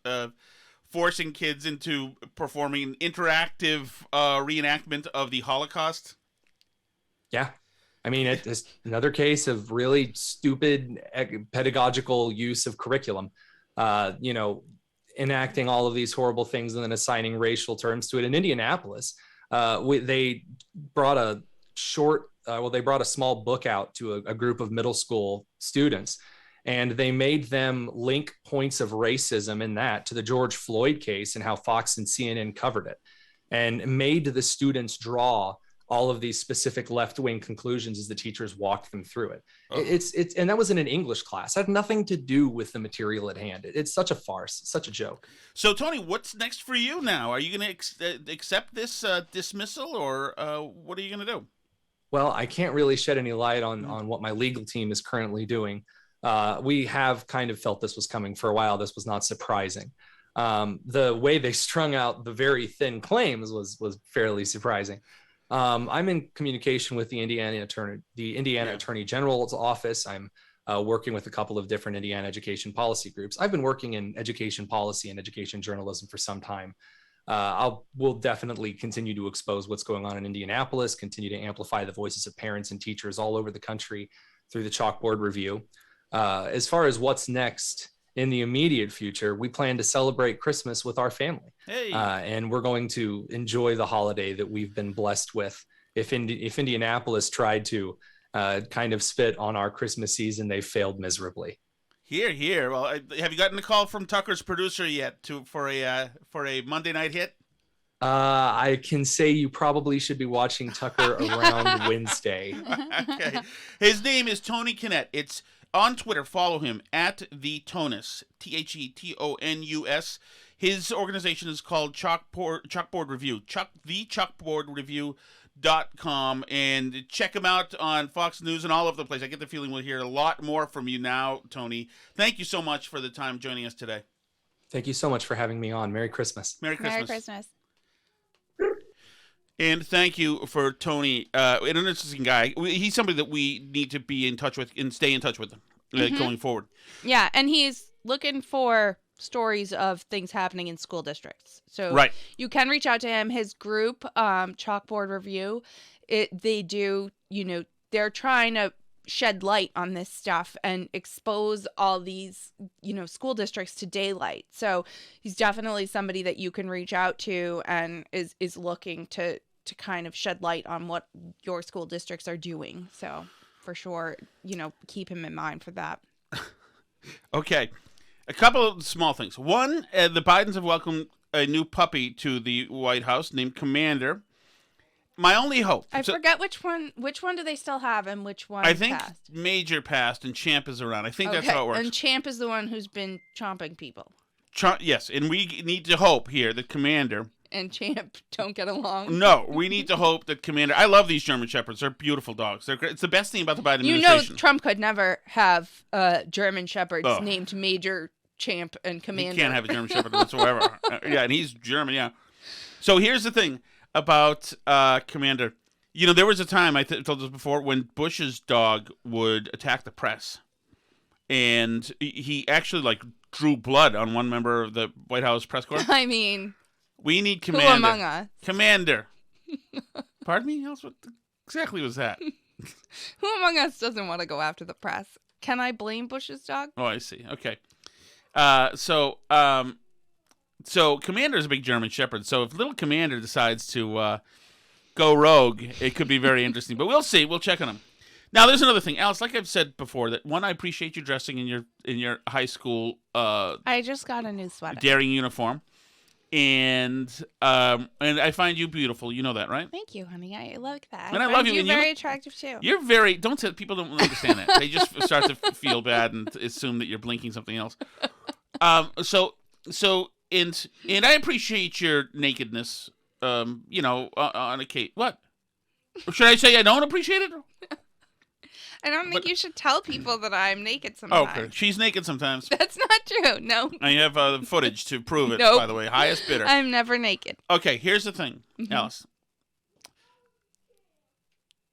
forcing kids into performing interactive reenactment of the Holocaust? Yeah. I mean, it's another case of really stupid pedagogical use of curriculum, enacting all of these horrible things and then assigning racial terms to it. In Indianapolis, they brought a small book out to a group of middle school students, and they made them link points of racism in that to the George Floyd case and how Fox and CNN covered it, and made the students draw all of these specific left-wing conclusions as the teachers walked them through it. Oh. It's and that was in an English class. It had nothing to do with the material at hand. It's such a farce, such a joke. So, Tony, what's next for you now? Are you going to accept this dismissal, or what are you going to do? Well, I can't really shed any light on what my legal team is currently doing. We have kind of felt this was coming for a while. This was not surprising. The way they strung out the very thin claims was fairly surprising. I'm in communication with the Indiana Attorney General's office. I'm working with a couple of different Indiana education policy groups. I've been working in education policy and education journalism for some time. We'll definitely continue to expose what's going on in Indianapolis, continue to amplify the voices of parents and teachers all over the country through the Chalkboard Review. As far as what's next in the immediate future, we plan to celebrate Christmas with our family. Hey. And we're going to enjoy the holiday that we've been blessed with. If Indianapolis tried to kind of spit on our Christmas season, they failed miserably. Here. Well, have you gotten a call from Tucker's producer yet for a Monday night hit? I can say you probably should be watching Tucker around Wednesday. Okay. His name is Tony Kinnett. It's on Twitter. Follow him at the Tonus, TheTonus. His organization is called Chalkboard Review, thechalkboardreview.com, and check him out on Fox News and all over the place. I get the feeling we'll hear a lot more from you now, Tony. Thank you so much for the time joining us today. Thank you so much for having me on. Merry Christmas. Merry Christmas. Merry Christmas. And thank you for Tony, an interesting guy. He's somebody that we need to be in touch with and stay in touch with going forward. Yeah, and he's looking for stories of things happening in school districts. So you can reach out to him. His group, Chalkboard Review, they do, they're trying to shed light on this stuff and expose all these, school districts to daylight. So he's definitely somebody that you can reach out to and is looking to kind of shed light on what your school districts are doing. So for sure, keep him in mind for that. Okay. A couple of small things. One, the Bidens have welcomed a new puppy to the White House named Commander. My only hope. I forget which one. Which one do they still have, and which one? I think passed? Major passed, and Champ is around. I think that's how it works. And Champ is the one who's been chomping people. Yes, and we need to hope here that Commander and Champ don't get along. No, we need to hope that Commander. I love these German Shepherds. They're beautiful dogs. They're great. It's the best thing about the Biden administration. Trump could never have German Shepherds named Major, Champ, and Commander. He can't have a German Shepherd whatsoever. Yeah, and he's German. Yeah. So here's the thing about Commander. There was a time, I told this before, when Bush's dog would attack the press. And he actually, drew blood on one member of the White House press corps. I mean, we need Commander. Who among us? Commander. Pardon me? What exactly was that? Who among us doesn't want to go after the press? Can I blame Bush's dog? Oh, I see. Okay. So Commander's a big German Shepherd. So if little Commander decides to go rogue, it could be very interesting. But we'll see. We'll check on him. Now, there's another thing, Alice. Like I've said before, that I appreciate you dressing in your high school. I just got a new sweater. Daring uniform, and I find you beautiful. You know that, right? Thank you, honey. I like that. And I love you. You're very attractive too. You're very. Don't say people don't understand that. They just start to feel bad and assume that you're blinking something else. So I appreciate your nakedness. On a case. What? Should I say I don't appreciate it? I don't think you should tell people that I'm naked sometimes. Okay, she's naked sometimes. That's not true. No. I have footage to prove it, by the way. Highest bidder. I'm never naked. Okay, here's the thing, Alice.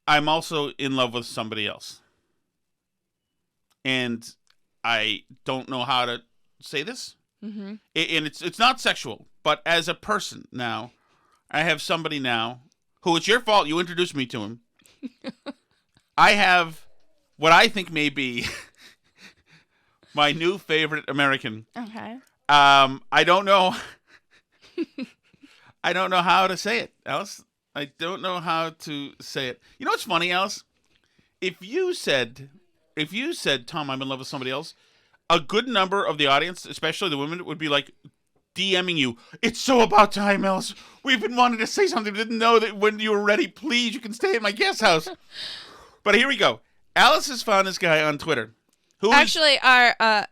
I'm also in love with somebody else. And I don't know how to say this. Mm-hmm. And it's not sexual, but as a person now, I have somebody now who, it's your fault you introduced me to him. I have what I think may be my new favorite American. Okay. I don't know. I don't know how to say it, Alice. I don't know how to say it. You know what's funny, Alice? If you said, Tom, I'm in love with somebody else, a good number of the audience, especially the women, would be like DMing you. It's so about time, Alice. We've been wanting to say something. Didn't know that when you were ready. Please, you can stay at my guest house. But here we go. Alice has found this guy on Twitter. Our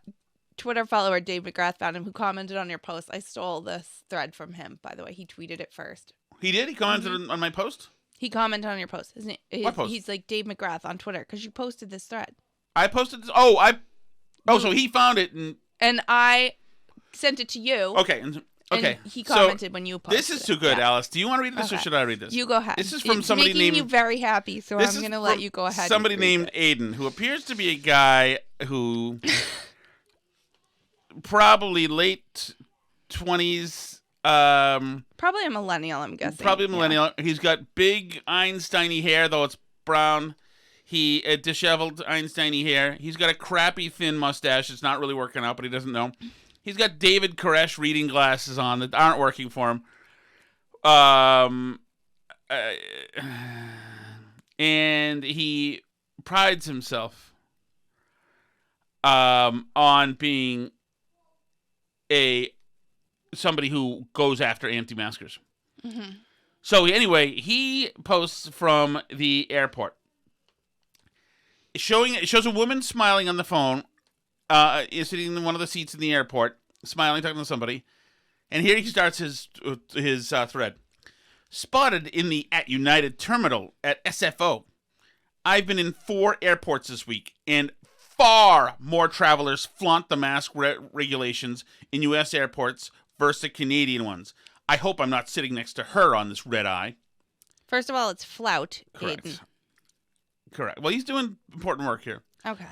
Twitter follower, Dave McGrath, found him, who commented on your post. I stole this thread from him, by the way. He tweeted it first. He did? He commented on my post? He commented on your post. What post? He's like Dave McGrath on Twitter, because you posted this thread. I posted this? So he found it. And I sent it to you. Okay. Okay. And he commented when you posted it. This is too good, Alice. Do you want to read this or should I read this? You go ahead. This is from somebody named... It's making you very happy, so I'm going to let you go ahead. Somebody named Aiden, who appears to be a guy who probably late 20s. Probably a millennial, I'm guessing. Probably a millennial. Yeah. He's got big Einstein-y hair, though it's brown. He disheveled Einstein-y hair. He's got a crappy thin mustache. It's not really working out, but he doesn't know. He's got David Koresh reading glasses on that aren't working for him. And he prides himself on being somebody who goes after anti-maskers. Mm-hmm. So anyway, he posts from the airport. It shows a woman smiling on the phone, is sitting in one of the seats in the airport, smiling, talking to somebody. And here he starts his thread. Spotted in the at United terminal at SFO. I've been in 4 airports this week, and far more travelers flaunt the mask regulations in U.S. airports versus the Canadian ones. I hope I'm not sitting next to her on this red eye. First of all, it's flout. Correct. Aiden. Correct. Well, he's doing important work here. Okay.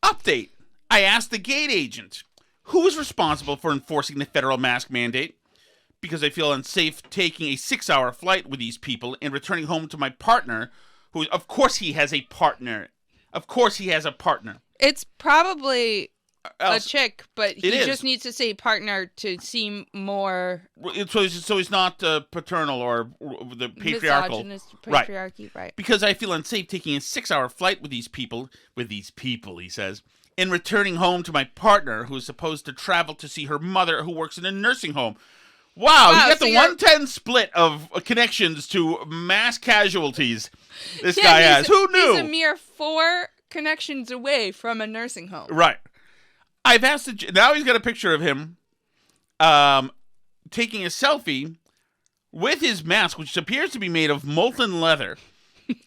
Update. I asked the gate agent, who is responsible for enforcing the federal mask mandate? Because I feel unsafe taking a 6-hour flight with these people and returning home to my partner, who, of course he has a partner. Of course he has a partner. It's probably a Else, chick, but he just needs to say partner to seem more... So he's not paternal or the patriarchal. Misogynist patriarchy, right. Because I feel unsafe taking a 6-hour flight with these people, he says, and returning home to my partner, who is supposed to travel to see her mother, who works in a nursing home. Wow, you got the 110 split of connections to mass casualties this guy has. Who knew? He's a mere 4 connections away from a nursing home. Right. I've asked... Now he's got a picture of him taking a selfie with his mask, which appears to be made of molten leather.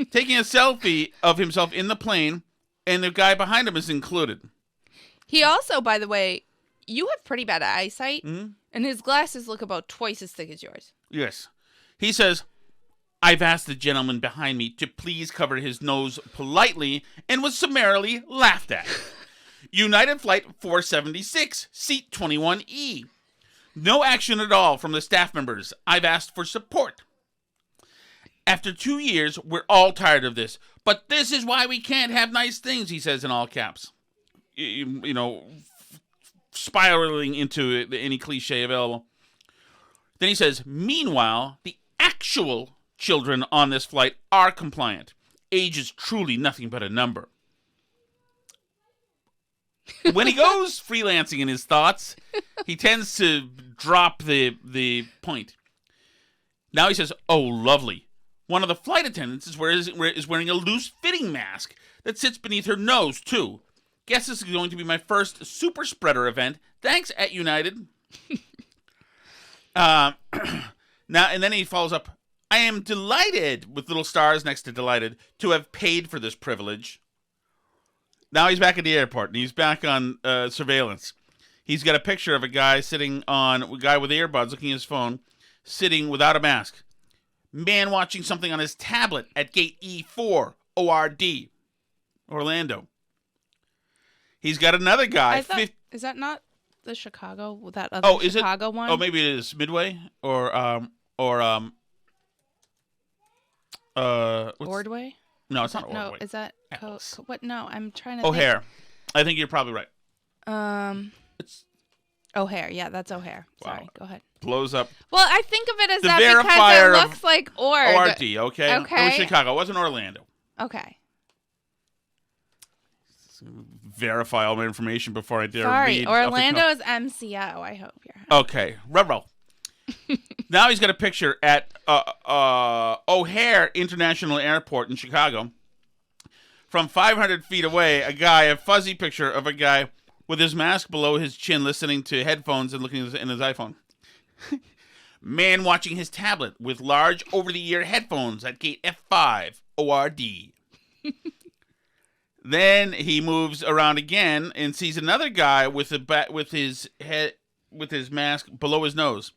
Taking a selfie of himself in the plane, and the guy behind him is included. He also, by the way, you have pretty bad eyesight, Mm-hmm. and his glasses look about twice as thick as yours. Yes. He says, I've asked the gentleman behind me to please cover his nose politely and was summarily laughed at. United Flight 476, seat 21E. No action at all from the staff members. I've asked for support. After 2 years, we're all tired of this. But this is why we can't have nice things, he says in all caps. You know, spiraling into any cliche available. Then he says, meanwhile, the actual children on this flight are compliant. Age is truly nothing but a number. When he goes freelancing in his thoughts, he tends to drop the point. Now he says, oh, lovely. One of the flight attendants is wearing a loose-fitting mask that sits beneath her nose, too. Guess this is going to be my first super spreader event. Thanks, at United. Now, and then he follows up, I am delighted, with little stars next to delighted, to have paid for this privilege. Now he's back at the airport, and he's back on surveillance. He's got a picture of a guy with earbuds looking at his phone, sitting without a mask. Man watching something on his tablet at gate E4, ORD, Orlando. He's got another guy. Is that not the Chicago? That other Chicago one? Oh, maybe it is Midway or Ordway? No, it's not Ordway. No, is that what? No, I'm trying to. O'Hare. I think you're probably right. It's O'Hare. Yeah, that's O'Hare. Sorry, wow. go ahead. Blows up. Well, I think of it as the that because it looks like Ord. ORD, okay? Okay. It was Chicago. It wasn't Orlando. Okay. Verify all my information before I dare read. Sorry, Orlando is MCO. I hope you're happy. Okay, ruh-roh. Now he's got a picture at O'Hare International Airport in Chicago. From 500 feet away, a fuzzy picture of a guy with his mask below his chin, listening to headphones and looking in his iPhone. Man watching his tablet with large over-the-ear headphones at gate F5, ORD. Then he moves around again and sees another guy with his mask below his nose.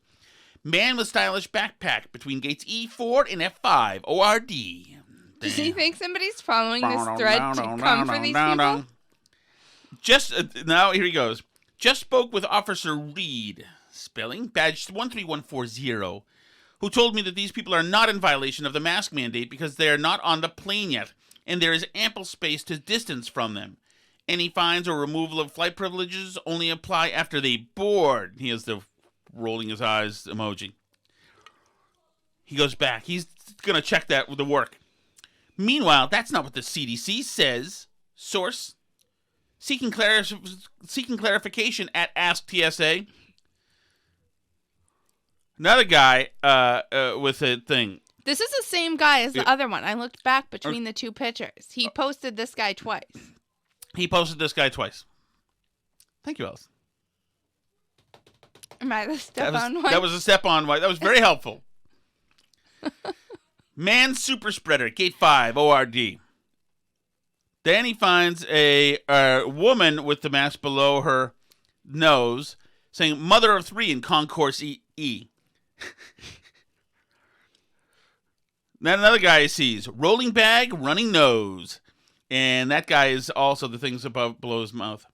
Man with stylish backpack between gates E4 and F5, ORD. Does he think somebody's following this thread to come for these people? Now here he goes. Just spoke with Officer Reed, spelling badge 13140, who told me that these people are not in violation of the mask mandate because they are not on the plane yet, and there is ample space to distance from them. Any fines or removal of flight privileges only apply after they board. He has the rolling his eyes emoji. He goes back. He's going to check that with the work. Meanwhile, that's not what the CDC says. Source, seeking clarification at Ask TSA. Another guy with a thing. This is the same guy as the other one. I looked back between the two pictures. He posted this guy twice. Thank you, Alice. Am I the step-on one? That was a step-on one. That was very helpful. Man super spreader, gate 5, ORD. Then he finds a woman with the mask below her nose saying mother of 3 in concourse E. Then another guy sees rolling bag, running nose. And that guy is also the things below his mouth.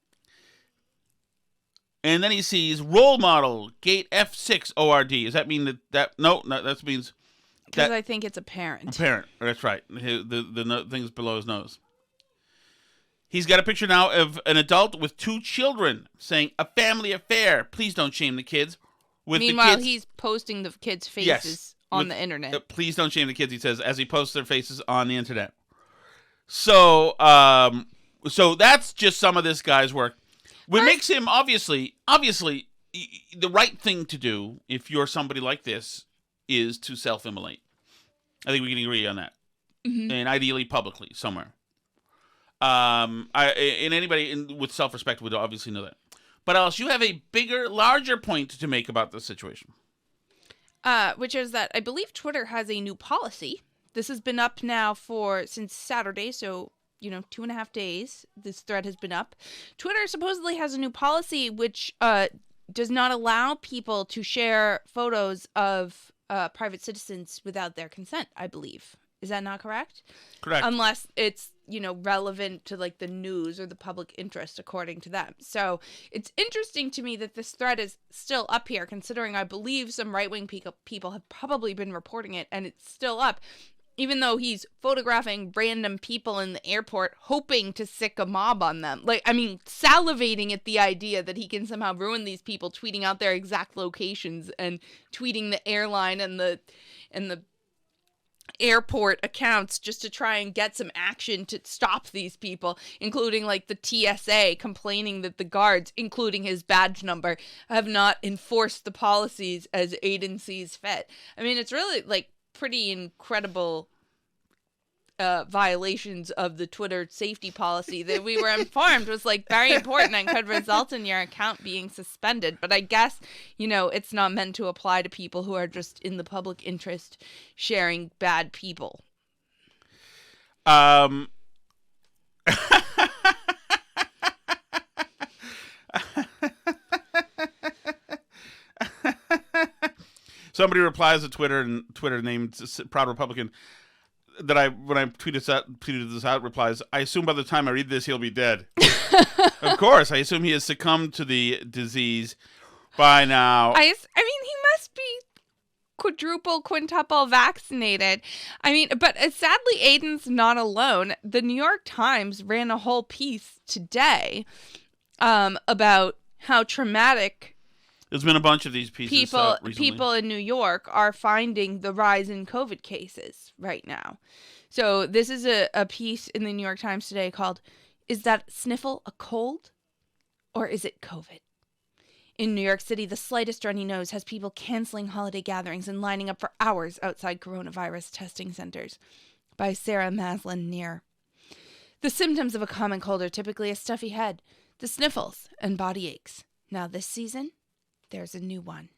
And then he sees role model, gate F6 ORD. Does that mean that no, that means... Because I think it's a parent. A parent, that's right. The things below his nose. He's got a picture now of an adult with 2 children saying, a family affair. Please don't shame the kids. Meanwhile, he's posting the kids' faces on the internet. Please don't shame the kids, he says, as he posts their faces on the internet. So that's just some of this guy's work. What makes him obviously the right thing to do if you're somebody like this is to self-immolate. I think we can agree on that, and ideally publicly somewhere. Anybody with self-respect would obviously know that. But Alice, you have a larger point to make about this situation. Which is that I believe Twitter has a new policy. This has been up now since Saturday, so 2.5 days this thread has been up. Twitter supposedly has a new policy which does not allow people to share photos of private citizens without their consent, I believe. Is that not correct? Correct. Unless it's, relevant to like the news or the public interest according to them. So it's interesting to me that this thread is still up here, considering I believe some right-wing people have probably been reporting it and it's still up. Even though he's photographing random people in the airport, hoping to sick a mob on them. Salivating at the idea that he can somehow ruin these people, tweeting out their exact locations and tweeting the airline and the airport accounts just to try and get some action to stop these people, including the TSA complaining that the guards, including his badge number, have not enforced the policies as agencies fit. I mean, it's really pretty incredible violations of the Twitter safety policy that we were informed was very important and could result in your account being suspended. But I guess, it's not meant to apply to people who are just in the public interest sharing bad people. Somebody replies to Twitter named Proud Republican that when I tweeted this out, replies, I assume by the time I read this, he'll be dead. Of course. I assume he has succumbed to the disease by now. I mean, he must be quintuple vaccinated. I mean, but sadly, Aiden's not alone. The New York Times ran a whole piece today about how traumatic there's been a bunch of these pieces recently. People in New York are finding the rise in COVID cases right now. So this is a piece in the New York Times today called, Is That Sniffle a Cold or Is It COVID? In New York City, the slightest runny nose has people canceling holiday gatherings and lining up for hours outside coronavirus testing centers. By Sarah Maslin-Neer. The symptoms of a common cold are typically a stuffy head, the sniffles, and body aches. Now this season, there's a new one.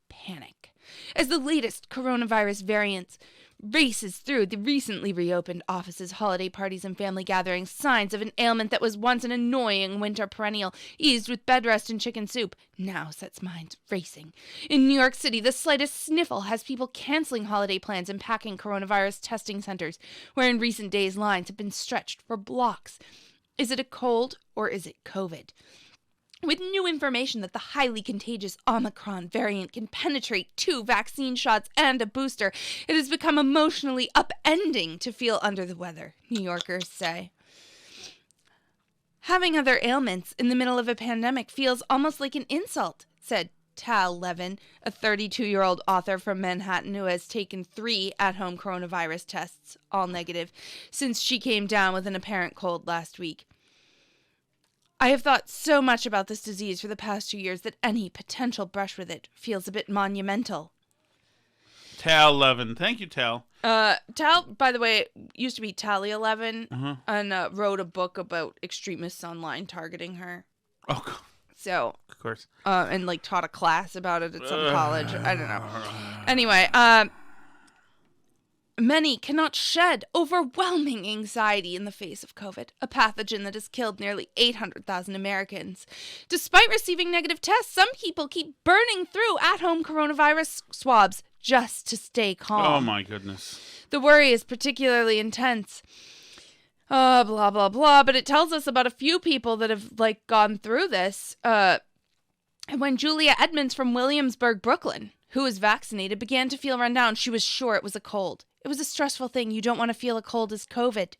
Panic. As the latest coronavirus variant races through the recently reopened offices, holiday parties, and family gatherings, signs of an ailment that was once an annoying winter perennial, eased with bed rest and chicken soup, now sets minds racing. In New York City, the slightest sniffle has people canceling holiday plans and packing coronavirus testing centers, where in recent days lines have been stretched for blocks. Is it a cold or is it COVID? With new information that the highly contagious Omicron variant can penetrate 2 vaccine shots and a booster, it has become emotionally upending to feel under the weather, New Yorkers say. Having other ailments in the middle of a pandemic feels almost like an insult, said Tal Levin, a 32-year-old author from Manhattan who has taken 3 at-home coronavirus tests, all negative, since she came down with an apparent cold last week. I have thought so much about this disease for the past 2 years that any potential brush with it feels a bit monumental. Tal Levin. Thank you, Tal. Tal, by the way, used to be Tally 11 Uh-huh. and wrote a book about extremists online targeting her. Oh, God. So, Of course. And like taught a class about it at some college. I don't know. Anyway, many cannot shed overwhelming anxiety in the face of COVID, a pathogen that has killed nearly 800,000 Americans. Despite receiving negative tests, some people keep burning through at-home coronavirus swabs just to stay calm. Oh, my goodness. The worry is particularly intense. Blah, blah, blah. But it tells us about a few people that have, like, gone through this. When Julia Edmonds from Williamsburg, Brooklyn, who was vaccinated, began to feel run down, she was sure it was a cold. It was a stressful thing. You don't want to feel a cold as COVID.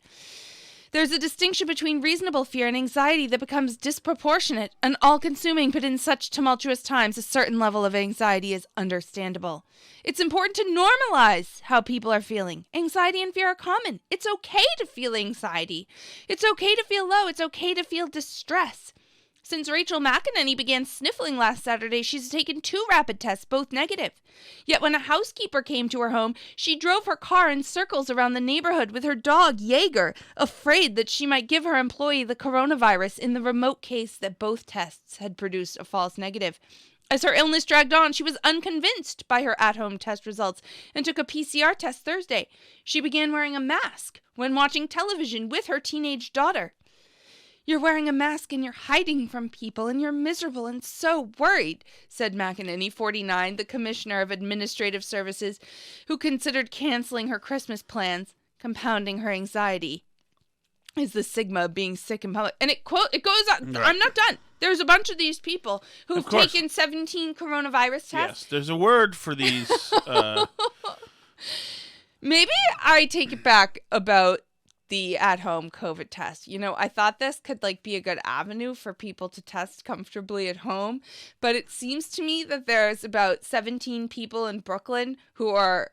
There's a distinction between reasonable fear and anxiety that becomes disproportionate and all-consuming, but in such tumultuous times, a certain level of anxiety is understandable. It's important to normalize how people are feeling. Anxiety and fear are common. It's okay to feel anxiety. It's okay to feel low. It's okay to feel distress. Since Rachel McEnany began sniffling last Saturday, she's taken 2 rapid tests, both negative. Yet when a housekeeper came to her home, she drove her car in circles around the neighborhood with her dog, Jaeger, afraid that she might give her employee the coronavirus in the remote case that both tests had produced a false negative. As her illness dragged on, she was unconvinced by her at-home test results and took a PCR test Thursday. She began wearing a mask when watching television with her teenage daughter. You're wearing a mask and you're hiding from people and you're miserable and so worried, said McEnany, 49, the commissioner of administrative services, who considered canceling her Christmas plans, compounding her anxiety. Is the stigma of being sick in public. And it goes on. Right. I'm not done. There's a bunch of these people who've taken 17 coronavirus tests. Yes, there's a word for these. Maybe I take it back about the at-home COVID test. You know, I thought this could like be a good avenue for people to test comfortably at home, but it seems to me that there's about 17 people in Brooklyn who are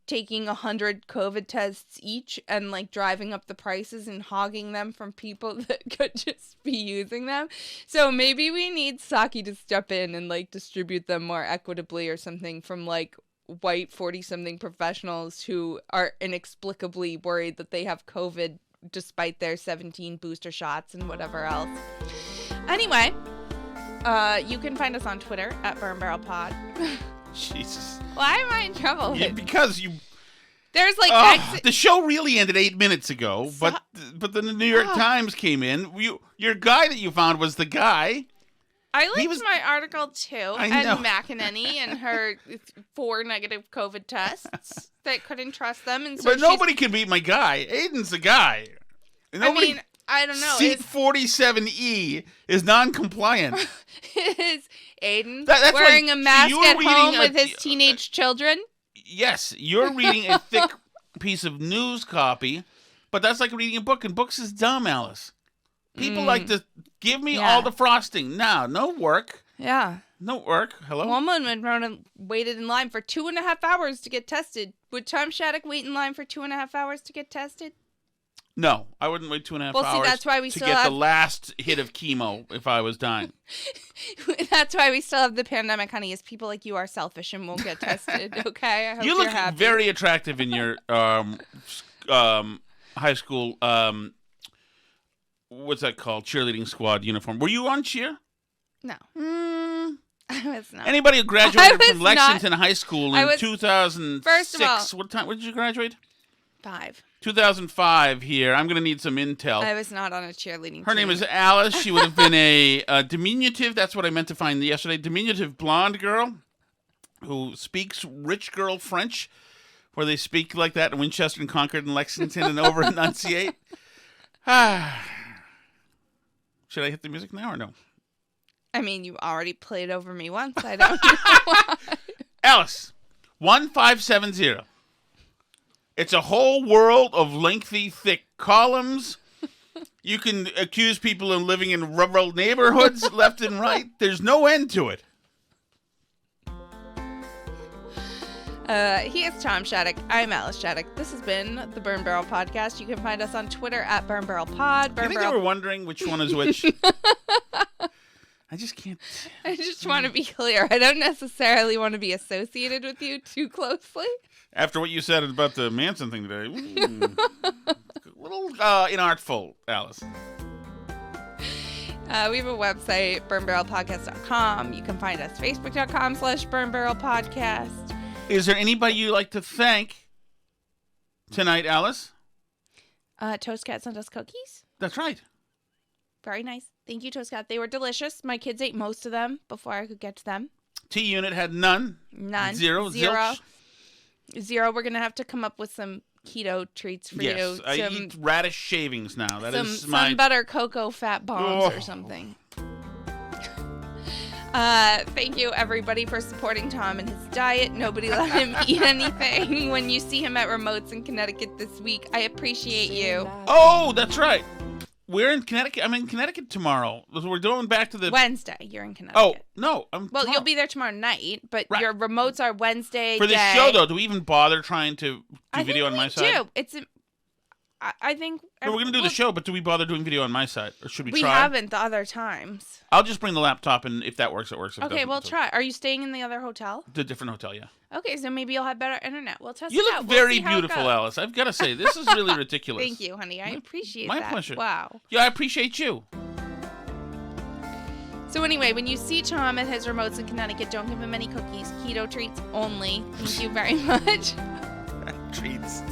taking 100 COVID tests each and like driving up the prices and hogging them from people that could just be using them. So maybe we need Psaki to step in and like distribute them more equitably or something from like white 40-something professionals who are inexplicably worried that they have COVID despite their 17 booster shots and whatever else. Anyway, you can find us on Twitter at Burn Barrel Pod. Jesus. Why am I in trouble? Yeah, because you... There's like... the show really ended 8 minutes ago, but then the New York Times came in. Your guy that you found was the guy... I linked my article too, I know. and McEnany and her 4 negative COVID tests that couldn't trust them. And so but nobody can beat my guy. Aiden's the guy. Nobody, I don't know. Seat 47E is non-compliant. Is Aiden that's wearing like, a mask so at home with his teenage children? Yes, you're reading a thick piece of news copy, but that's like reading a book, and books is dumb, Alice. People like to give me all the frosting. No work. Yeah. No work. Hello? A woman waited in line for 2.5 hours to get tested. Would Tom Shattuck wait in line for 2.5 hours to get tested? No, I wouldn't wait 2.5 hours see, that's why we to still get have... the last hit of chemo if I was dying. That's why we still have the pandemic, honey, is people like you are selfish and won't get tested, okay? I hope you you're look happy. very attractive in your high school... what's that called? Cheerleading squad uniform. Were you on cheer? No. I was not. Anybody who graduated from Lexington High School in 2006. First of all, what time? When did you graduate? 5. 2005 here. I'm going to need some intel. I was not on a cheerleading team. Her name is Alice. She would have been a diminutive. That's what I meant to find yesterday. Diminutive blonde girl who speaks rich girl French, where they speak like that in Winchester and Concord and Lexington and over enunciate. Should I hit the music now or no? I mean, you already played over me once. I don't know why. Alice, 1570. It's a whole world of lengthy, thick columns. You can accuse people of living in rural neighborhoods left and right. There's no end to it. He is Tom Shattuck. I'm Alice Shattuck. This has been the Burn Barrel Podcast. You can find us on Twitter at Burn Barrel Pod. I think they were wondering which one is which. I just can't. I just want to be clear. I don't necessarily want to be associated with you too closely. After what you said about the Manson thing today, a little inartful, Alice. We have a website, burnbarrelpodcast.com. You can find us, facebook.com/burnbarrelpodcast. Is there anybody you'd like to thank tonight, Alice? Toast Cat sent us cookies. That's right. Very nice. Thank you, Toast Cat. They were delicious. My kids ate most of them before I could get to them. T-Unit had none. None. Zero. Zilch. Zero. We're going to have to come up with some keto treats for you. Yes, I eat radish shavings now. That is some my... sun butter cocoa fat bombs or something. Thank you, everybody, for supporting Tom and his diet. Nobody let him eat anything. When you see him at remotes in Connecticut this week, I appreciate you. Oh, that's right. We're in Connecticut. I'm in Connecticut tomorrow. We're going back to the... Wednesday, you're in Connecticut. Oh, no. Well, you'll be there tomorrow night, but your remotes are Wednesday For this show, though, do we even bother trying to do video on my side? I think... No, we're going to do the show, but do we bother doing video on my side? Or should we try? We haven't the other times. I'll just bring the laptop, and if that works, it works. If Okay, we'll try. Are you staying in the other hotel? The different hotel, yeah. Okay, so maybe you'll have better internet. We'll test You it out. look very beautiful, Alice. I've got to say, this is really ridiculous. Thank you, honey. I appreciate that. My pleasure. Wow. Yeah, I appreciate you. So anyway, when you see Tom at his remotes in Connecticut, don't give him any cookies. Keto treats only. Thank you very much. Treats.